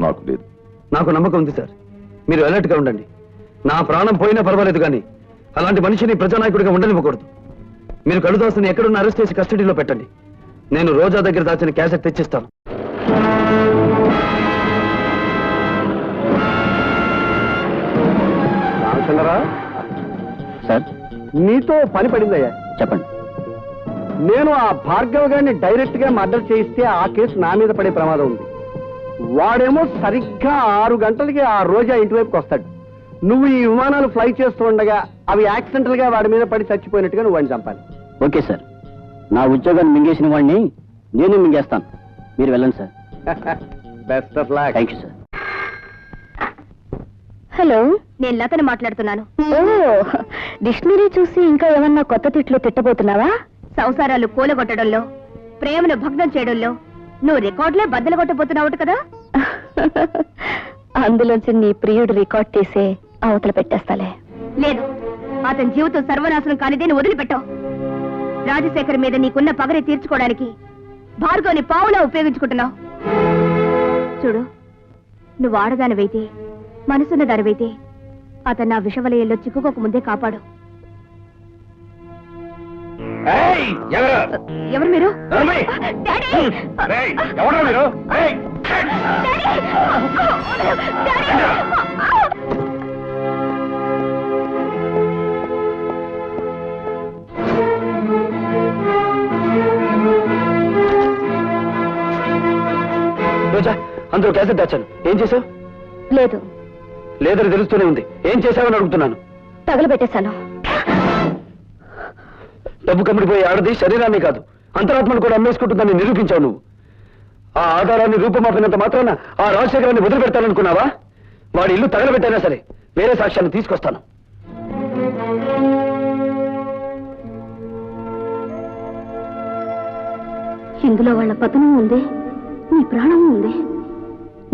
నాకు లేదు. నాకు నమ్మకం ఉంది సార్. మీరు అలర్ట్ గా ఉండండి. నా ప్రాణం పోయినా పర్వాలేదు కానీ అలాంటి మనిషిని ప్రజానాయకుడిగా ఉండనివ్వకూడదు. మీరు కడుదాసుని ఎక్కడున్న అరెస్ట్ చేసి కస్టడీలో పెట్టండి. నేను రోజా దగ్గర దాచిన క్యాసెట్ తెచ్చిస్తాను. రామచంద్రరా సార్, నీతో పని పడిందయ్యా. చెప్పండి. నేను ఆ భార్గవ్ గారిని డైరెక్ట్ గా మర్డర్ చేయిస్తే ఆ కేసు నా మీద పడే ప్రమాదం ఉంది. వాడేమో సరిగ్గా 6 గంటలకి ఆ రోజా ఇంటివైపుకి వస్తాడు. నువ్వు ఈ విమానాలు ఫ్లై చేస్తూ ఉండగా అవి యాక్సిడెంటల్ గా వాడి మీద పడి చచ్చిపోయినట్టుగా నువ్వు వాడిని చంపాలి. ఓకే సార్, నా ఉద్యోగాన్ని మింగేసిన వాడిని నేను మింగేస్తాను. మీరు వెళ్ళండి sir. Best of luck. Thank you sir. Hello, నేను లతని మాట్లాడుతున్నాను. ఓ, డిక్షనరీ చూసి ఇంకా ఏమన్నా కొత్త తిట్లు తిట్టబోతున్నావా? సంసారాలు కూలగొట్టడంలో, ప్రేమను భగ్నం చేయడంలో నువ్వు రికార్డులే బద్దలు కొట్టబోతున్నావు కదా. అందులోంచి నీ ప్రియుడు రికార్డ్ తీసే అవతల పెట్టేస్తాలే. లేదు, అతని జీవితం సర్వనాశనం కానిదే నువ్వు వదిలిపెట్టావు. రాజశేఖర్ మీద నీకున్న పగని తీర్చుకోవడానికి భార్గవ్ని పావులా ఉపయోగించుకుంటున్నావు. చూడు, నువ్వు ఆడదానివైతే, మనసున్న దానివైతే అతను నా విషవలయంలో చిక్కుకోక ముందే కాపాడు. ఎవరు మీరు? రోజా, అందరూ క్యాసెట్ దాచాను. ఏం చేసావు? లేదు. లేదని తెలుస్తూనే ఉంది. ఏం చేశావని అడుగుతున్నాను. తగలబెట్టేశాను. డబ్బు కమ్మిడిపోయే ఆడది శరీరాన్ని కాదు, అంతరాత్మను కూడా అమ్మేసుకుంటుందని నిరూపించావు నువ్వు. ఆ ఆధారాన్ని రూపమాపినంత మాత్రాన ఆ రాజశేఖరాన్ని వదిలిపెడతాననుకున్నావా? వాడి ఇల్లు తగలబెట్టైనా సరే వేరే సాక్ష్యాన్ని తీసుకొస్తాను. ఇందులో వాళ్ళ పతనం ఉంది, నీ ప్రాణం ఉంది.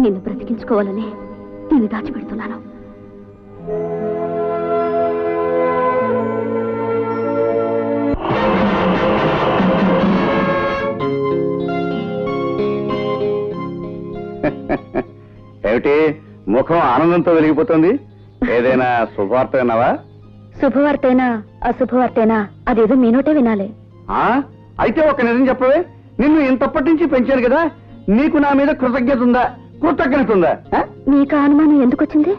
నిన్ను బ్రతికించుకోవాలని నేను దాచిపెడుతున్నాను. ఏమిటి ముఖం ఆనందంతో వెలిగిపోతుంది? ఏదైనా శుభవార్త విన్నావా? శుభవార్తైనా అశుభవార్తైనా అదేదో మీ నోటే వినాలి. అయితే ఒక నిజం చెప్పవే. నిన్ను ఇంతప్పటి నుంచి పెంచాను కదా, నీకు నా మీద కృతజ్ఞత ఉందా? కృతజ్ఞత ఉందా? నీకు అనుమానం ఎందుకు వచ్చింది?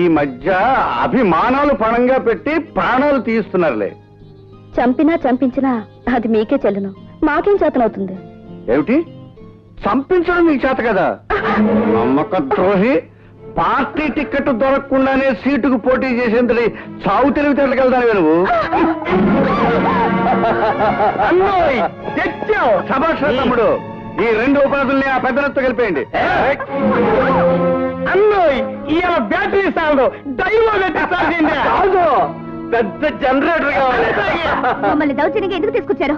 ఈ మధ్య అభిమానాలు పణంగా పెట్టి ప్రాణాలు తీస్తున్నారులే. చంపినా చంపించినా అది మీకే చెల్లును, మాకేం చేతనవుతుంది? ఏమిటి చంపించడం నీకు చేత కదా? నమ్మక ద్రోహి. పార్టీ టికెట్ దొరకకుండానే సీటుకు పోటీ చేసేంతటి చావు తెలివితేటకెళ్తాను నువ్వు. శభాష్ తమ్ముడు. ఈ 2 ఉపాధుల్ని ఆ పెద్దలతో కలిపేయండి. ఇవాళ బ్యాటరీ సాగు పెద్ద జనరేటర్ కావాలి. మమ్మల్ని దౌర్జన్యంగా ఎందుకు తీసుకొచ్చారు?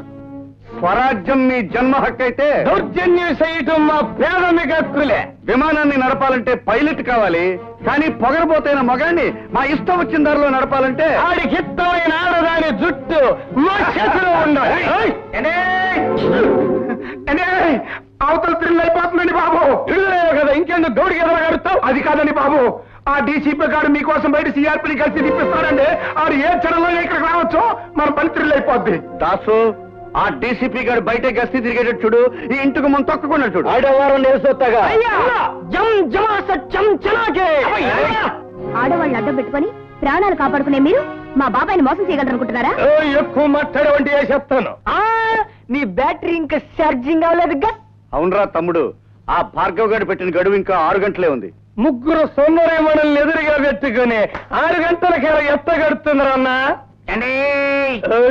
స్వరాజ్యం మీ జన్మ హక్కు అయితే దౌర్జన్యం చేయటం మా ప్రాథమిక హక్కులే. విమానాన్ని నడపాలంటే పైలట్ కావాలి, కానీ పొగరబోతైన మగాన్ని మా ఇష్టం వచ్చిన దారిలో నడపాలంటే ఆడికి ఇష్టమైన ఆడదాని జుట్టు మా చేతిలో ఉండాలి. అవతల త్రిల్ అయిపోతుందండి బాబు. ఇడుదలేవు కదా, ఇంకెందుకు గౌడికి ఎదరగడుతావు? అది కాదండి బాబు, ఆ డీసీపీ గారు మీకోసం బయట సిఆర్పీని కలిసి తిప్పిస్తారండి. ఆడు ఏ క్షణంలో ఇక్కడికి రావచ్చు, మన పని త్రిల్ అయిపోద్ది. దాసు, ఆ డీసీపీ గారు బయట గస్తీ తిరిగేటట్టు చూడు, ఈ ఇంటికి ముందు తక్కుకున్నాడు చూడు. ఆడవారం నేర్సొత్తగా ఆడవాళ్ళు అడ్డం పెట్టుకుని ప్రాణాలు కాపాడుకునే మీరు మా బాబాయిని మోసం చేయగలరనుకుంటున్నారా? ఎక్కువ మాట్లాడవంటి చెప్తాను. నీ బ్యాటరీ ఇంకా ఛార్జింగ్ అవ్వలేదు. అవునరా తమ్ముడు, ఆ భార్గవ్ గారు పెట్టిన గడువు ఇంకా 6 గంటలే ఉంది. ముగ్గురు సోమరే మనల్ని ఎదురుగా పెట్టుకుని 6 గంటలకి ఎత్తగడుతున్నారన్నా.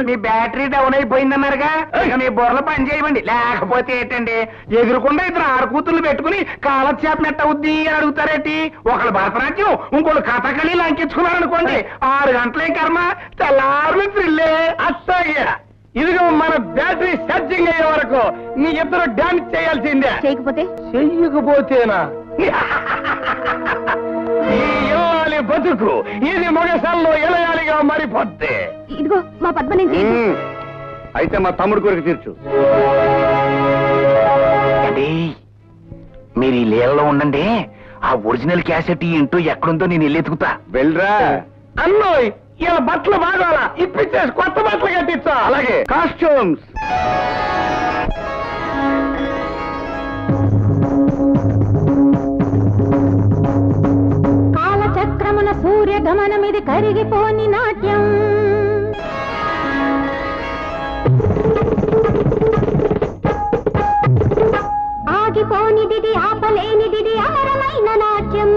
మీ బ్యాటరీ డౌన్ అయిపోయిందన్నారుగా, ఇక మీ బుర్రలు పని చేయమండి. లేకపోతే ఏంటండి, ఎదురుకుండా 2 ఆడకూతులు పెట్టుకుని కాలక్షేపం ఎట్టవుద్ది అని అడుగుతారేటి? ఒకళ్ళు భరతనాట్యం, ఇంకోళ్ళు కథకళి లంకించుకున్నారనుకోండి, 6 గంటలే కర్మ, తెల్లారులు త్రిల్లే. అట్టాగే ఇదిగో మన బ్యాటరీ ఛార్జింగ్ అయ్యే వరకు మీ ఇద్దరు డాన్స్ చేయాల్సిందే. చెయ్యకపోతేనా ఈ ఇల్లాలి బతుకు ఇది మొగసాల్లో ఇలయాలిగా మారిపోద్ది. ఇదిగో మా పద్మ నుంచి. అయితే మా తమ్ముడు కోరిక తీర్చు. మీరు ఈ లీలలో ఉండండి, ఆ ఒరిజినల్ క్యాసెట్ ఏంటో ఎక్కడుందో నేను వెళ్ళెతుకుతా. వెళ్ళరా అన్నోయ్ ఇలా బట్టలు బాగాలా ఇప్పించేసి కొత్త బట్టలు కట్టించా. అలాగే కాస్ట్యూమ్స్. కాలచక్రమున సూర్య గమనమిది కరిగిపోని నాట్యం. ఆగిపోనిది ఆపలేనిది అమరమైన నాట్యం.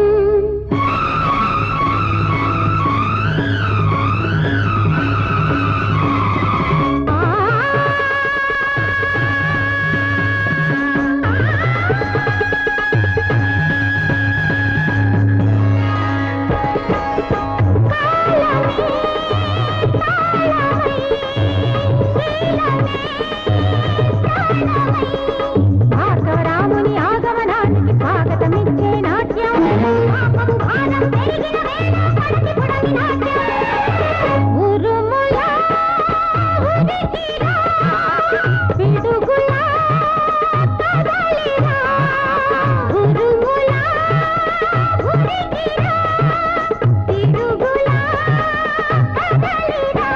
భార్గవరాముని ఆగమనానికి స్వాగతమిచ్చే నాట్యం. భారం పెరిగిన వేళ పడతి పుడమి నాట్యం. ఉరుములా ఉదికిరా పిడుగులా కదలిరా. ఉరుములా ఉదికిరా పిడుగులా కదలిరా.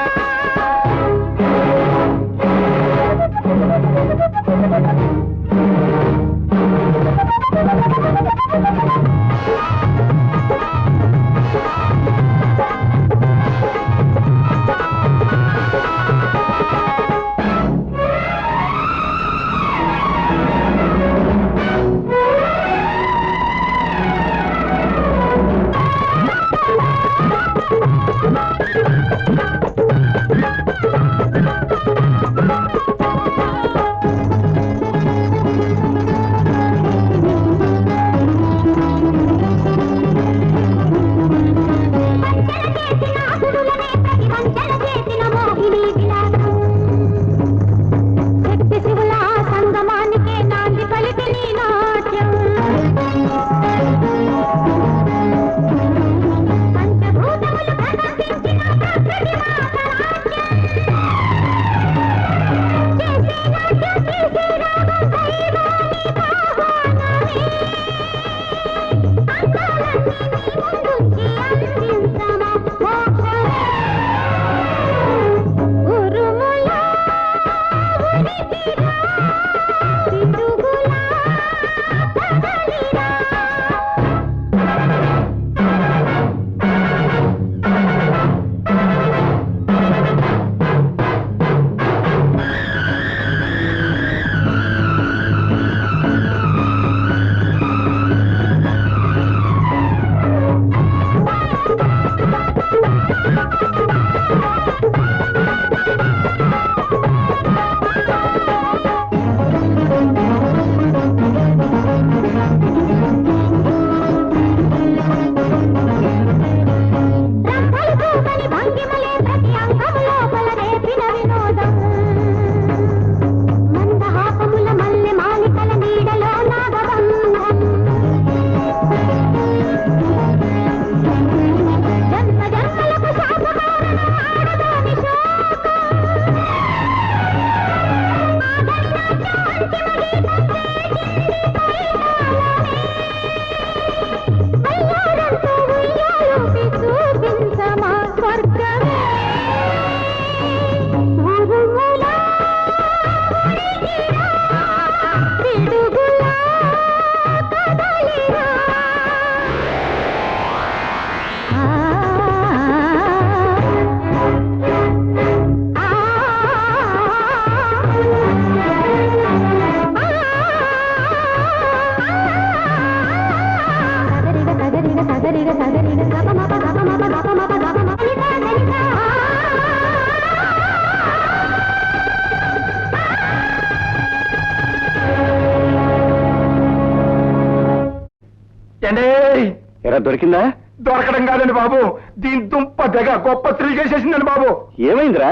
ఎరా దొరికిందా? దొరకడం కాదండి బాబు, దీని దుంప తెగ గొప్ప థ్రిల్ చేసేసిందండి బాబు. ఏమైందిరా?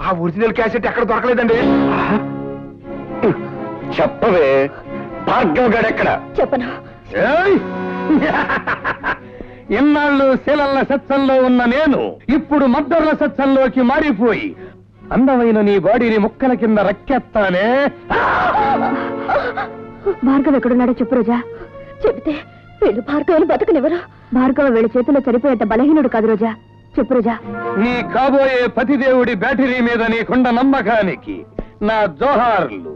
ఆ ఒరిజినల్ క్యాసెట్ ఎక్కడ దొరకలేదండి. చెప్పవే, భార్గవ్ గడెక్కడ? చెప్పను. ఇన్నాళ్ళు శీలల్ల సత్సంలో ఉన్న నేను ఇప్పుడు మద్దర్ల సత్సంలోకి మారిపోయి అందమైన నీ బాడీని ముక్కల కింద రక్కెత్తానే. భార్గవ్ ఎక్కడున్నాడో చెప్పు రోజా. చెబితే వీళ్ళు భార్గవులు బతకనివ్వరు. భార్గవ వీళ్ళ చేతిలో చనిపోయేంత బలహీనుడు కాదు రోజా. చెప్పు రోజా. నీ కాబోయే పతిదేవుడి బ్యాటరీ మీద నీకున్న నమ్మకానికి నా జోహార్లు.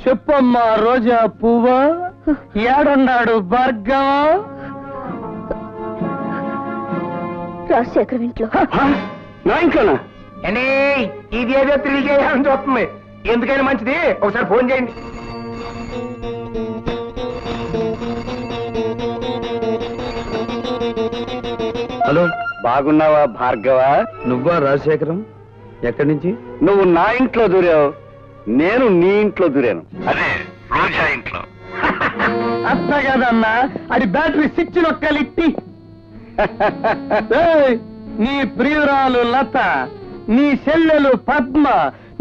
చెప్పమ్మా రోజా పువ్వా, ఏడున్నాడు భార్గవ? రాజశేఖర్ ఇంట్లో. నా ఇంట్లోనా? అండి ఇది ఏదో థ్రిల్ చేయాలని చూస్తుంది. ఎందుకైనా మంచిది ఒకసారి ఫోన్ చేయండి. హలో, బాగున్నావా భార్గవ? నువ్వా రాజశేఖరం? ఎక్కడి నుంచి? నువ్వు నా ఇంట్లో దూరావు, నేను నీ ఇంట్లో దూరాను. అదే రోజా ఇంట్లో. అట్లా కదన్నా, అది బ్యాటరీ స్విచ్ నొక్కలిట్టి. నీ ప్రియురాలు లత, నీ చెల్లెలు పద్మ,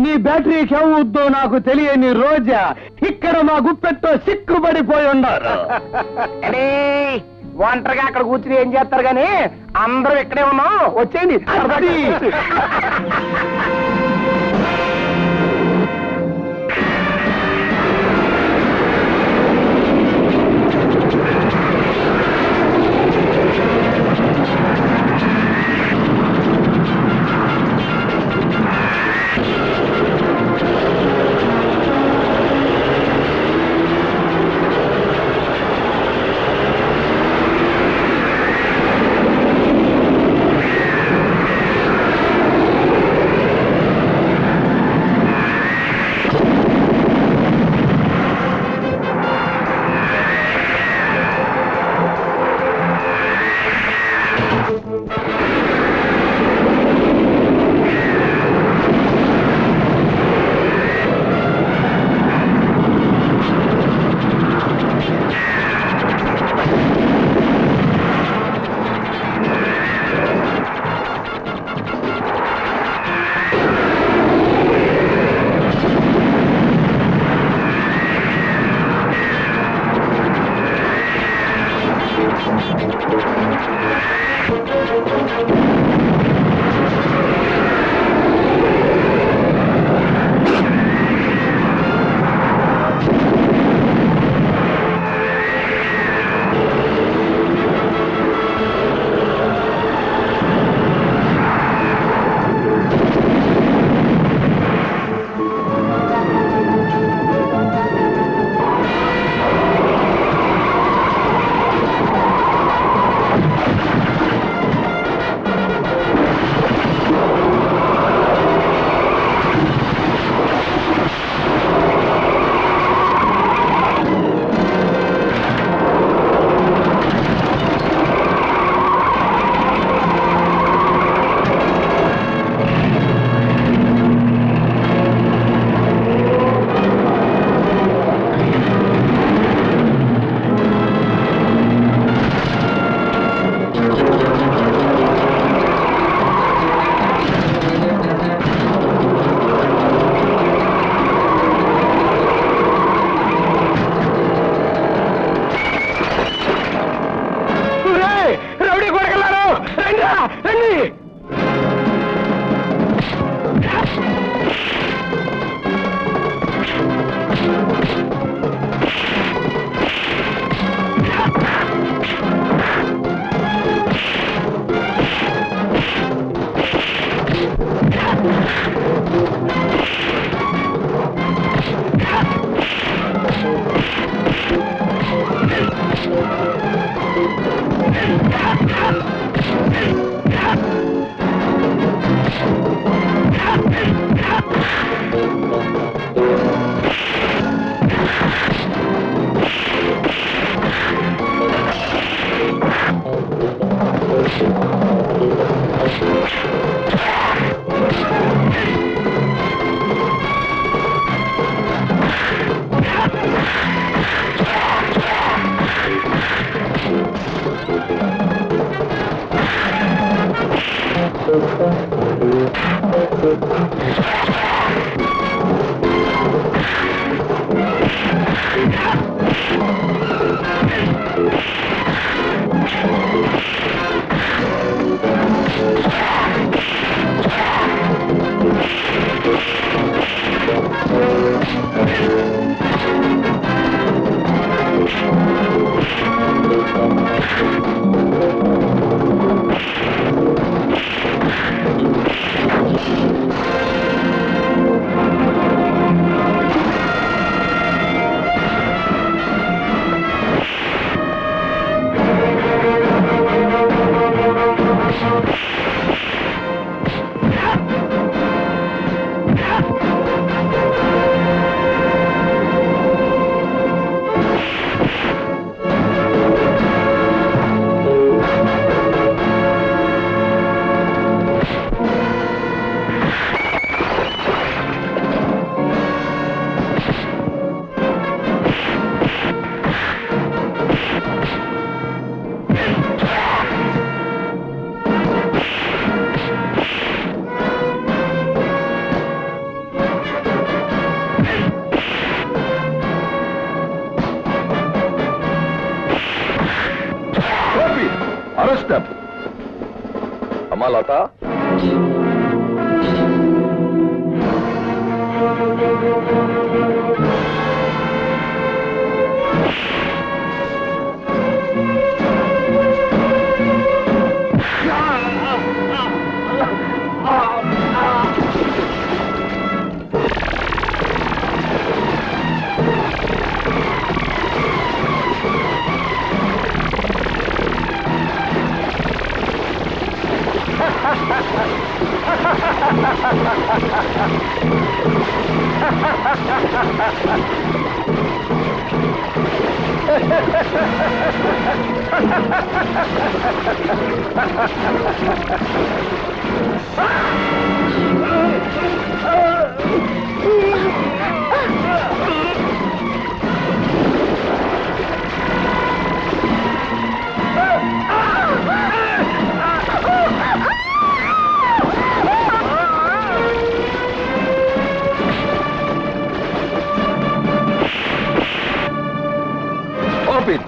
నీ బ్యాటరీకి ఎవద్దో నాకు తెలియని రోజా ఇక్కడ మా గుప్పెట్టో సిక్కుబడిపోయి ఉన్నారు. ఒంటరిగా అక్కడ కూర్చుని ఏం చేస్తారు గాని అందరూ ఇక్కడే ఉన్నాం, వచ్చేయండి. అరెస్ట్ అమ్మా లత. Stop it!